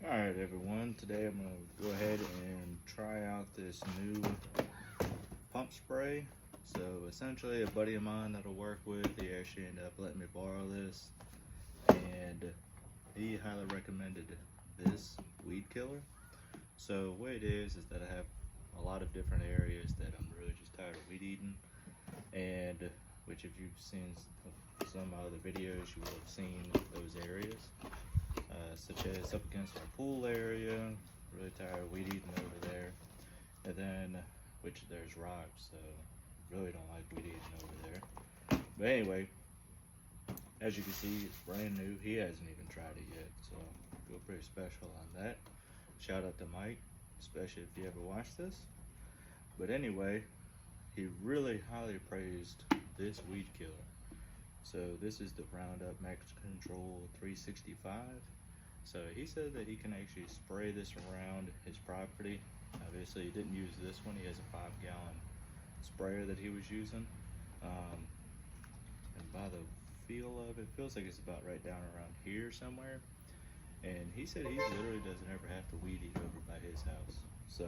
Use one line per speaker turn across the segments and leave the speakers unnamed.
Alright everyone, today I'm going to go ahead and try out this new pump spray. So essentially a buddy of mine that I work with, he actually ended up letting me borrow this, and he highly recommended this weed killer. So what it is that I have a lot of different areas that I'm really just tired of weed eating, and which if you've seen some other videos you will have seen those areas. Such as up against our pool area, really tired of weed eating over there, and then which there's rocks, so really don't like weed eating over there. But anyway, as you can see, it's brand new. He hasn't even tried it yet, so I feel pretty special on that. Shout out to Mike, especially if you ever watch this. But anyway, he really highly praised this weed killer. So this is the Roundup Max Control 365. So he said that he can actually spray this around his property. Obviously he didn't use this one. He has a 5-gallon sprayer that he was using. And by the feel of it, feels like it's about right down around here somewhere. And he said he literally doesn't ever have to weed eat over by his house. So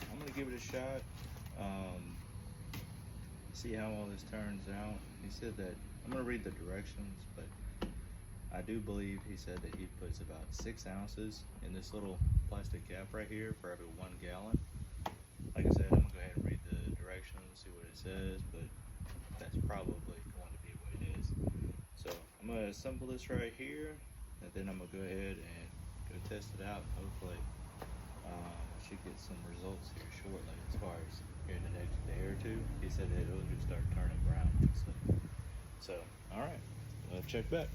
I'm gonna give it a shot. See how all this turns out. He said that, I'm gonna read the directions, but I do believe he said that he puts about 6 ounces in this little plastic cap right here for every 1 gallon. Like I said, I'm gonna go ahead and read the directions, see what it says, but that's probably going to be what it is. So I'm gonna assemble this right here, and then I'm gonna go ahead and go test it out, and hopefully I should get some results here shortly as far as in the next day or two. He said that it'll just start turning brown. So all right, check back.